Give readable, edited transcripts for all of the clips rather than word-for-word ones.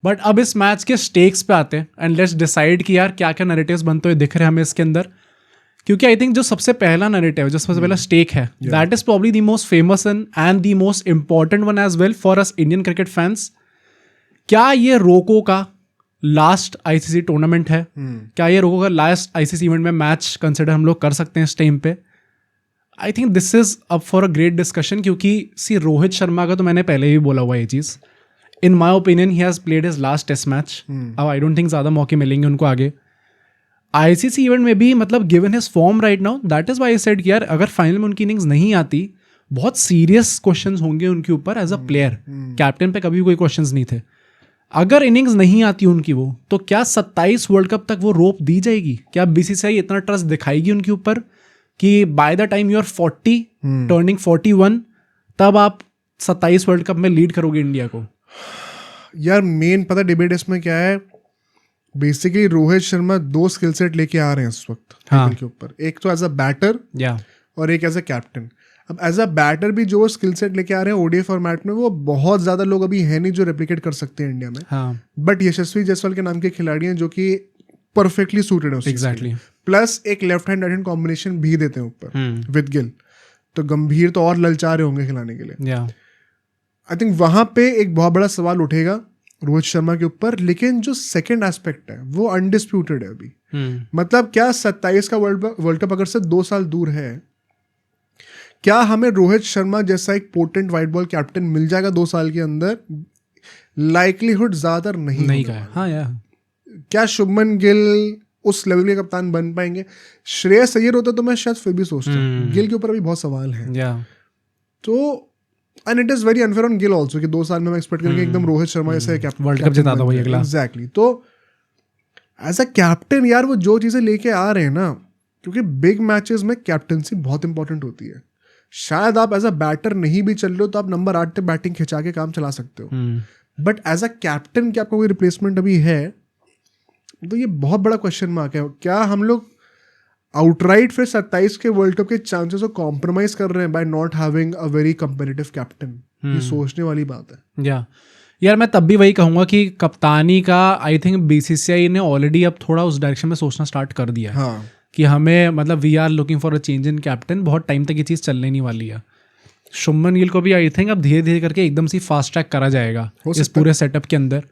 But अब इस match के स्टेक्स पे आते हैं एंड लेट्स डिसाइड कि यार क्या क्या नैरेटिव्स बनते हुए दिख रहे हैं हमें इसके अंदर. क्योंकि आई थिंक जो सबसे पहला नैरेटिव, जो सबसे पहला स्टेक है, that is probably the most famous and the most important one as well for us Indian cricket fans. क्या ये रोको का लास्ट आईसीसी टूर्नामेंट है? क्या ये रोको का लास्ट आईसीसी इवेंट में मैच कंसिडर हम लोग कर सकते हैं इस टाइम पे? I think this is up for a great discussion. क्योंकि सी रोहित शर्मा का तो मैंने पहले भी बोला हुआ ये चीज़. In my opinion he has played his last test match. अब आई डोंट थिंक ज़्यादा मौके मिलेंगे उनको आगे. आईसीसी इवेंट में भी मतलब given his form right now, that is why I said कि यार अगर फाइनल में उनकी इनिंग्स नहीं आती, बहुत सीरियस क्वेश्चंस होंगे उनके ऊपर एज अ प्लेयर. कैप्टन पे कभी कोई क्वेश्चंस नहीं थे. अगर इनिंग्स नहीं आती उनकी वो, तो क्या 27 वर्ल्ड कप तक वो रोप दी जाएगी? क्या बीसीसीआई इतना ट्रस्ट दिखाएगी उनके ऊपर कि by the time you are 40 turning 41 तब आप 27 वर्ल्ड कप में लीड करोगे इंडिया को? यार मेन पता डिबेट इसमें क्या है, basically Rohit Sharma 2 skill set लेके आ रहे हैं इस वक्त टेबल के ऊपर. एक तो एज अ बैटर और एक एज अ कैप्टन. अब एज अ बैटर भी जो स्किल सेट लेके आ रहे हैं ओडीआई फॉर्मेट में, वो बहुत ज्यादा लोग अभी है नहीं जो रेप्लिकेट कर सकते हैं इंडिया में. बट यशस्वी जायसवाल के नाम के खिलाड़ी हैं जो कि परफेक्टली सूटेड है. एग्जैक्टली. प्लस एक left hand right hand combination भी देते हैं ऊपर विद गिल. तो गंभीर तो और ललचा रहे होंगे खिलाने के लिए. आई थिंक वहां पे एक बहुत बड़ा सवाल उठेगा रोहित शर्मा के ऊपर. लेकिन जो सेकंड एस्पेक्ट है वो अनडिस्प्यूटेड है अभी. मतलब क्या 27 का वर्ल्ड कप अगर से 2 साल दूर है, क्या हमें रोहित शर्मा जैसा एक पोटेंट वाइट बॉल कैप्टन मिल जाएगा 2 साल के अंदर? लाइकलीहुड ज्यादा नहीं यार. क्या शुभमन गिल उस लेवल के कप्तान बन पाएंगे? श्रेयस अय्यर होता तो मैं शायद फिर भी सोचता हूँ. गिल के ऊपर अभी बहुत सवाल है. तो and it is very unfair on Gill also कि 2 साल में मैं एक्सपेक्ट करेंगे एकदम रोहित शर्मा जैसे कैप्टन वर्ल्ड कप जिता दो अगला. एग्जैक्टली. तो एज अ कैप्टन यार वो जो चीजें लेके आ रहे हैं ना, क्योंकि बिग मैचेस में कैप्टनसी बहुत इंपॉर्टेंट होती है. शायद आप एज अ बैटर नहीं भी चल रहे हो तो आप नंबर 8 पे बैटिंग खिंचा के काम चला सकते हो. बट एज अ कैप्टन क्या आपका कोई रिप्लेसमेंट अभी है? तो ये बहुत बड़ा क्वेश्चन मार्क है. क्या हम लोग आउटराइट फिर 27 के वर्ल्ड कप के चांसेस को कॉम्प्रोमाइज कर रहे हैं by not having a very competitive captain? ये सोचने वाली बात है. यार मैं तब भी वही कहूंगा कि कप्तानी का आई थिंक बीसीसीआई ने ऑलरेडी अब थोड़ा उस डायरेक्शन में सोचना स्टार्ट कर दिया है. कि हमें मतलब we are looking for a change in captain. बहुत टाइम तक ये चीज़ चलने नहीं वाली है. शुभमन गिल को भी आई थिंक अब धीरे धीरे करके एकदम से फास्ट ट्रैक करा जाएगा इस पूरे सेटअप के अंदर.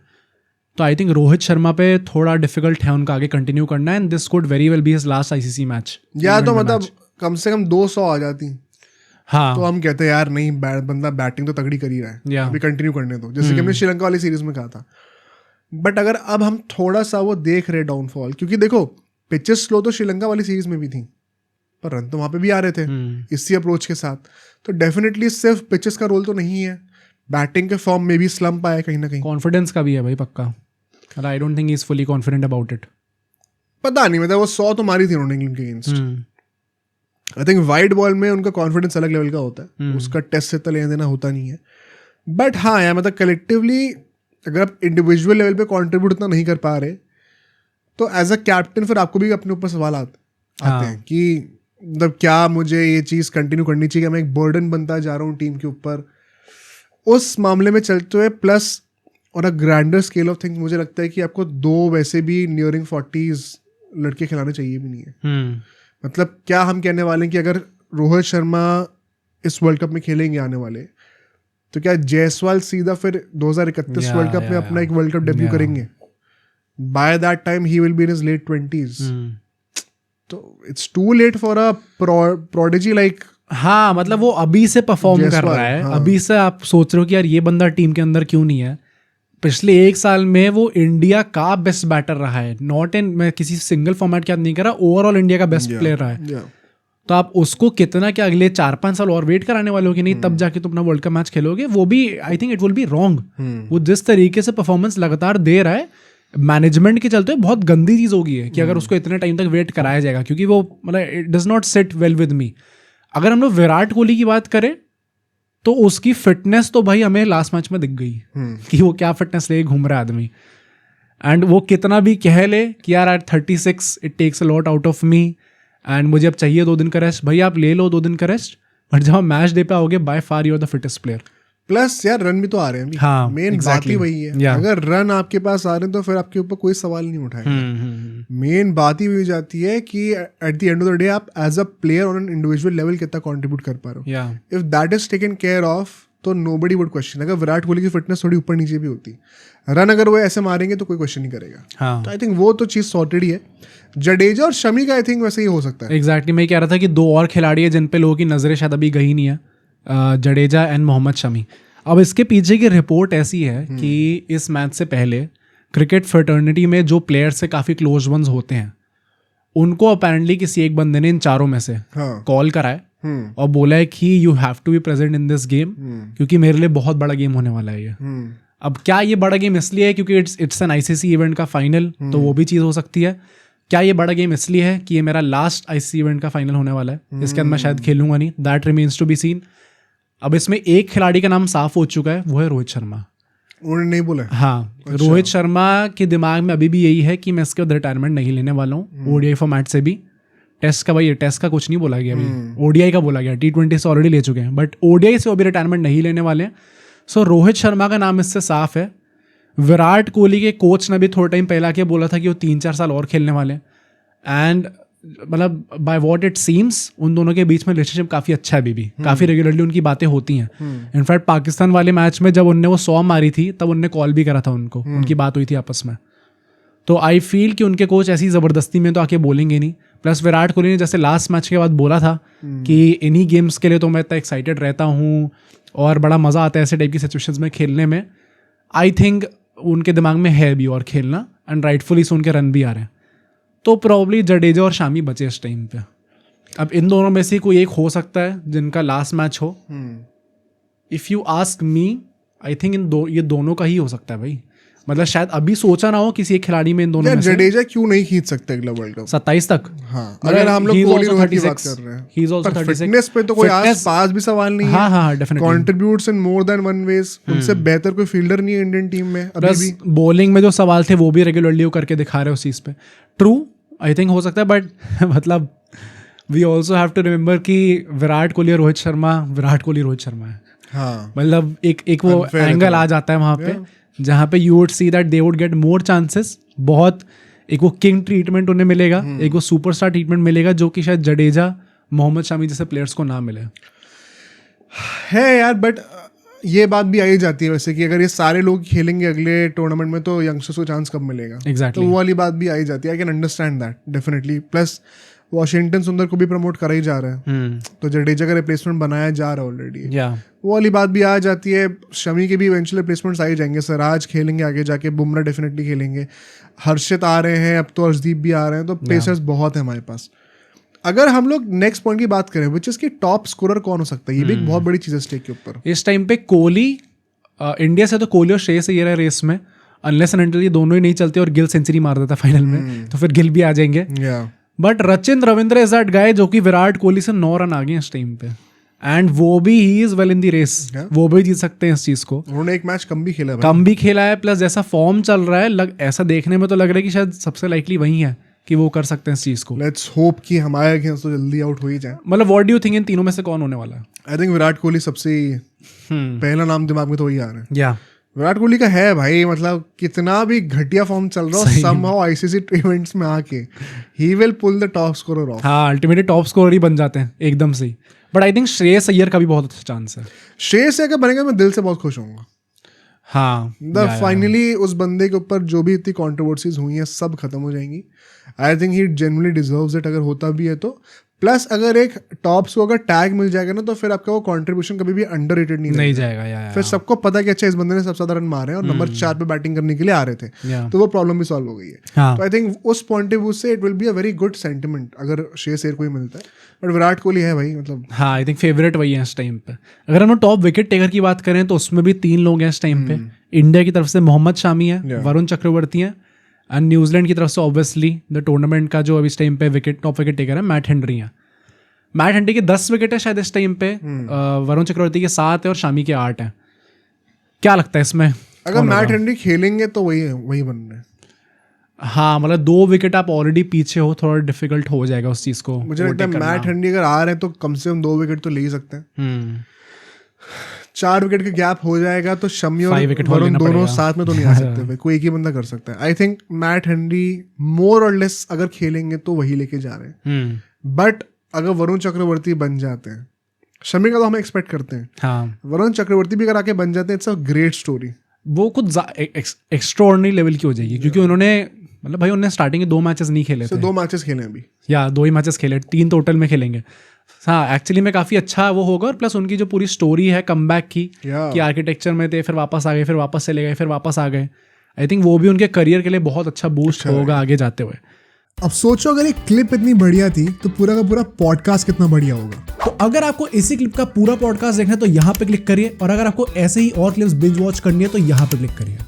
तो आई थिंक रोहित शर्मा पे थोड़ा डिफिकल्ट है उनका आगे कंटिन्यू करना. And this could very well be his last ICC match. या तो मतलब कम से कम 200 आ जाती. तो हम कहते हैं यार नहीं, बंदा बैटिंग तो तगड़ी कर ही रहा है, अभी कंटिन्यू करने दो, जैसे कि हमने श्रीलंका वाली सीरीज में कहा था. बट अगर अब हम थोड़ा सा वो देख रहे डाउनफॉल, क्योंकि देखो पिचेस स्लो तो श्रीलंका वाली सीरीज में भी थी, पर रन तो वहां पे भी आ रहे थे इसी अप्रोच के साथ. तो डेफिनेटली सिर्फ पिचेस का रोल तो नहीं है, बैटिंग के फॉर्म में भी स्लम्प आया कहीं ना कहीं. कॉन्फिडेंस का भी है भाई पक्का. I don't think he is fully confident about it. पता नहीं, मतलब वो 100 तो मारी थी उन्होंने इंग्लैंड के against. I think wide ball में उनका कॉन्फिडेंस अलग लेवल का होता है. उसका टेस्ट से तो लेना देना होता नहीं है. बट हाँ यार, मतलब कलेक्टिवली अगर आप इंडिविजुअल लेवल पे कंट्रीब्यूट उतना नहीं कर पा रहे, तो एज अ कैप्टन फिर आपको भी अपने ऊपर सवाल आते हैं कि मतलब क्या मुझे ये चीज़ कंटिन्यू करनी चाहिए, मैं एक बर्डन बनता जा रहा हूँ टीम के ऊपर. उस मामले में चलते हुए प्लस और अ ग्रैंडर स्केल ऑफ थिंग्स, मुझे लगता है कि आपको 2 वैसे भी नियरिंग 40s लड़के खिलाने चाहिए भी नहीं है. मतलब क्या हम कहने वाले हैं कि अगर रोहित शर्मा इस वर्ल्ड कप में खेलेंगे आने वाले, तो क्या जायसवाल सीधा फिर 2031 वर्ल्ड कप में अपना एक वर्ल्ड कप डेब्यू करेंगे? By that time he will be in his late 20s. तो it's too late for a prodigy like. हाँ, मतलब वो अभी से परफॉर्म कर रहा है. अभी से आप सोच रहे हो कि यार ये बंदा टीम के अंदर क्यों नहीं है. पिछले 1 साल में वो इंडिया का बेस्ट बैटर रहा है. नॉट इन, मैं किसी सिंगल फॉर्मेट की बात नहीं कर रहा, ओवरऑल इंडिया का बेस्ट प्लेयर रहा है. तो आप उसको कितना क्या अगले 4-5 साल और वेट कराने वाले हो कि नहीं तब जाके तुम अपना वर्ल्ड कप मैच खेलोगे? वो भी I think it will be wrong. वो जिस तरीके से परफॉर्मेंस लगातार दे रहा है, मैनेजमेंट के चलते बहुत गंदी चीज़ होगी है कि अगर उसको इतने टाइम तक वेट कराया जाएगा, क्योंकि वो मतलब it does not sit well with me. अगर हम लोग विराट कोहली की बात करें तो उसकी फिटनेस तो भाई हमें लास्ट मैच में दिख गई कि वो क्या फिटनेस लेके घूम रहा है आदमी. एंड वो कितना भी कह ले कि यार at 36 it takes a lot out of me and मुझे अब चाहिए 2 दिन का रेस्ट, भाई आप ले लो 2 दिन का रेस्ट, बट जब आप मैच डे पे आओगे by far you are the fittest player. Plus यार रन भी तो आ रहे हैं अभी। हाँ, मेन बात ही वही है। Yeah. अगर रन आपके पास आ रहे हैं तो फिर आपके ऊपर कोई सवाल नहीं उठाएगा। मेन बात ही वही जाती है कि at the end of the day आप as a player on an individual level कितना कंट्रीब्यूट कर पा रहे हो। If that is taken care of तो नोबडी वुड क्वेश्चन। अगर विराट कोहली की फिटनेस थोड़ी ऊपर नीचे भी होती, रन अगर वो ऐसे मारेंगे तो कोई क्वेश्चन नहीं करेगा। तो आई थिंक वो तो चीज़ सॉर्टेड ही है। जडेजा और शमी का आई थिंक वैसे ही हो सकता है। एग्जैक्टली मैं कह रहा था कि दो और खिलाड़ी है जिन पे लोगों की नज़रें शायद अभी गई नहीं है, जडेजा एंड मोहम्मद शमी। अब इसके पीछे की रिपोर्ट ऐसी है कि इस मैच से पहले क्रिकेट फ्रेटर्निटी में जो प्लेयर से काफ़ी क्लोज वंस होते हैं उनको अपेरेंटली किसी एक बंदे ने इन चारों में से कॉल कराए और बोला है कि you have to be present in this game क्योंकि मेरे लिए बहुत बड़ा गेम होने वाला है ये। अब क्या ये बड़ा गेम इसलिए है क्योंकि इट्स एन आईसीसी इवेंट का फाइनल, तो वो भी चीज़ हो सकती है। क्या ये बड़ा गेम इसलिए है कि ये मेरा लास्ट आईसीसी इवेंट का फाइनल होने वाला है, इसके अंदर मैं शायद खेलूंगा नहीं, that remains to be seen. अब इसमें एक खिलाड़ी का नाम साफ हो चुका है, वो है रोहित शर्मा। उन्होंने नहीं बोला? हाँ, रोहित शर्मा के दिमाग में अभी भी यही है कि मैं इसके बाद रिटायरमेंट नहीं लेने वाला हूँ ओडीआई फॉर्मेट से भी। टेस्ट का भाई टेस्ट का कुछ नहीं बोला गया अभी, ओडीआई का बोला गया, T20 से ऑलरेडी ले चुके हैं, बट ओडीआई से अभी रिटायरमेंट नहीं लेने वाले हैं। सो रोहित शर्मा का नाम इससे साफ है। विराट कोहली के कोच ने भी थोड़ा टाइम पहले आके बोला था कि वो 3-4 साल और खेलने वाले हैं। एंड मतलब बाय व्हाट इट सीम्स उन दोनों के बीच में रिलेशनशिप काफ़ी अच्छा है अभी भी, काफ़ी रेगुलरली उनकी बातें होती हैं। इनफैक्ट पाकिस्तान वाले मैच में जब उनने वो 100 मारी थी तब उनने कॉल भी करा था उनको, उनकी बात हुई थी आपस में। तो आई फील कि उनके कोच ऐसी ज़बरदस्ती में तो आके बोलेंगे नहीं। प्लस विराट कोहली ने जैसे लास्ट मैच के बाद बोला था कि इन्हीं गेम्स के लिए तो मैं इतना एक्साइटेड रहता हूँ और बड़ा मज़ा आता है ऐसे टाइप की सिचुएशंस में खेलने में। आई थिंक उनके दिमाग में है भी और खेलना, एंड राइटफुली से उनके रन भी आ रहे हैं। तो प्रॉब्ली जडेजा और शामी बचे इस टाइम पे। अब इन दोनों में से कोई एक हो सकता है जिनका लास्ट मैच हो। If you ask me, I think ये दोनों का ही हो सकता है भाई। मतलब शायद अभी सोचा ना हो किसी एक खिलाड़ी में इन दोनों में से। जडेजा क्यों नहीं खींच सकते अगला वर्ल्ड कप 27 तक? हाँ, अगर हम लोग कोहली रोहित की बात कर रहे हैं, he is also पर 36 फिटनेस पे तो कोई आस-पास भी सवाल नहीं है। हाँ, डेफिनेटली कंट्रीब्यूट्स इन मोर देन वन वेज। उनसे बेहतर कोई फील्डर नहीं है इंडियन टीम में अभी भी। बॉलिंग में जो सवाल थे वो भी रेगुलरली वो करके दिखा रहे हो उस चीज़ पे। ट्रू, आई थिंक हो सकता है, बट मतलब we also have to remember कि विराट कोहली और रोहित शर्मा है। हाँ, मतलब एक वो एंगल आ जाता है वहाँ पे जहाँ पे you would see that they would get more chances. बहुत एक वो किंग ट्रीटमेंट उन्हें मिलेगा, एक वो सुपरस्टार ट्रीटमेंट मिलेगा जो कि शायद जडेजा, मोहम्मद शमी जैसे प्लेयर्स को ना मिले है यार। बट ये बात भी आई जाती है वैसे कि अगर ये सारे लोग खेलेंगे अगले टूर्नामेंट में तो यंगस्टर्स को चांस कब मिलेगा। एग्जैक्टली, तो वो वाली बात भी आई जाती है। I can understand that definitely. Plus Washington सुंदर को भी प्रमोट करा ही जा रहा है, तो जडेजा का रिप्लेसमेंट बनाया जा रहा है ऑलरेडी। वो वाली बात भी आ जाती है। शमी के भी इवेंचुअली रिप्लेसमेंट्स आ ही जाएंगे। सिराज खेलेंगे आगे जाके, बुमराह डेफिनेटली खेलेंगे, हर्षित आ रहे हैं, अब तो अर्शदीप भी आ रहे हैं, तो पेसर्स बहुत है हमारे पास। अगर हम लोग नेक्स्ट पॉइंट की बात करें विच इज की टॉप स्कोरर कौन हो सकता है, ये भी एक बहुत बड़ी चीज़ है स्टेक के ऊपर इस टाइम पे। कोहली इंडिया से तो कोहली और श्रेयस अय्यर है रेस में, अनलेस एंड अनटिल ये दोनों ही नहीं चलते और गिल सेंचुरी मार देता फाइनल में, तो फिर गिल भी आ जाएंगे। But Rachin Ravindra is that guy जो कि विराट कोहली से 9 रन आ गए इस टाइम पे, एंड वो भी he is well in the race, वो भी जीत सकते हैं इस चीज को। उन्होंने एक मैच कम भी खेला है, प्लस जैसा फॉर्म चल रहा है ऐसा देखने में तो लग रहा है कि शायद सबसे लाइकली वही है कि वो कर सकते हैं इस चीज को। लेट्स होप कि हमारे अगेंस्ट तो जल्दी आउट हो ही जाए। मतलब what do you think in तीनों में से कौन होने वाला है? आई थिंक विराट कोहली सबसे पहला नाम दिमाग में तो वही आ रहा है। या विराट कोहली का है भाई, मतलब कितना भी घटिया फॉर्म चल रहा हो, समहाउ आईसीसी इवेंट्स में आके he will pull the top scorer off. हाँ, अल्टीमेटली टॉप स्कोरर ही बन जाते हैं एकदम से। But I think Shreyas Iyer का भी बहुत अच्छा चांस है। श्रेयस अय्यर बनेगा, मैं दिल से बहुत खुश होऊंगा। हाँ, फाइनली उस बंदे के ऊपर जो भी इतनी कंट्रोवर्सीज हुई हैं सब खत्म हो जाएंगी। I think he genuinely deserves it अगर होता भी है तो। प्लस अगर एक टॉप्स को अगर टैग मिल जाएगा ना तो फिर आपका वो कंट्रीब्यूशन कभी भी अंडररेटेड नहीं जाएगा। फिर सबको पता है कि अच्छा इस बंदे ने सबसे ज्यादा रन मारे हैं और नंबर 4 पे बैटिंग करने के लिए आ रहे थे, तो वो प्रॉब्लम भी सॉल्व हो गई है। तो आई थिंक उस पॉइंट ऑफ व्यू से it will be a very good sentiment अगर श्रेयस अय्यर को ही मिलता है। बट विराट कोहली है भाई, मतलब हाँ, आई थिंक फेवरेट वही है इस टाइम पे। अगर हम टॉप विकेट टेकर की बात करें तो उसमें भी 3 लोग हैं इस टाइम पे। इंडिया की तरफ से मोहम्मद शामी है, वरुण चक्रवर्ती है, एंड न्यूजीलैंड की तरफ से ऑब्वियसली द टूर्नामेंट का जो अभी इस टाइम पे टॉप विकेट टेकर है मैट हेनरी है। मैट हेनरी के 10 विकेट है शायद इस टाइम पे, वरुण चक्रवर्ती के 7 है और शामी के 8 है। क्या लगता है इसमें अगर मैट हेनरी खेलेंगे तो वही बन रहे हैं? हाँ, मतलब 2 विकेट आप ऑलरेडी पीछे हो, थोड़ा डिफिकल्ट हो जाएगा उस चीज को। मुझे लगता है मैट हेनरी अगर आ रहे हैं तो कम से कम 2 विकेट तो ले ही सकते हैं। 4 विकेट का गैप हो जाएगा तो शमी और 5 विकेट हाल वरुण लेना दोनों पड़ेगा। साथ में तो नहीं आ सकते भाई, कोई एक ही बंदा कर सकता है। आई थिंक मैट हेनरी मोर और लेस अगर खेलेंगे तो वही लेके जा रहे हैं, बट अगर वरुण चक्रवर्ती बन जाते हैं, शमी का तो हम एक्सपेक्ट करते हैं, हाँ वरुण चक्रवर्ती भी अगर आके बन जाते हैं, इट्स अ ग्रेट स्टोरी। वो कुछ एक्स्ट्राऑर्डिनरी लेवल की हो जाएगी, क्योंकि उन्होंने मतलब भाई उन्होंने स्टार्टिंग के 2 मैचेस नहीं खेले थे, 2 मैचेस खेले अभी, या 2 ही मैचेस खेले, 3 टोटल में खेलेंगे। हाँ एक्चुअली में काफ़ी अच्छा वो होगा, और प्लस उनकी जो पूरी स्टोरी है कमबैक की, कि आर्किटेक्चर में थे, फिर वापस आ गए, फिर वापस चले गए, फिर वापस आ गए। आई थिंक वो भी उनके करियर के लिए बहुत अच्छा बूस्ट होगा आगे जाते हुए। अब सोचो अगर एक क्लिप इतनी बढ़िया थी तो पूरा का पूरा पॉडकास्ट कितना बढ़िया होगा। तो अगर आपको इसी क्लिप का पूरा पॉडकास्ट देखना है तो यहाँ पे क्लिक करिए, और अगर आपको ऐसे ही और क्लिप्स बिंज वॉच करनी है तो यहाँ पे क्लिक करिए।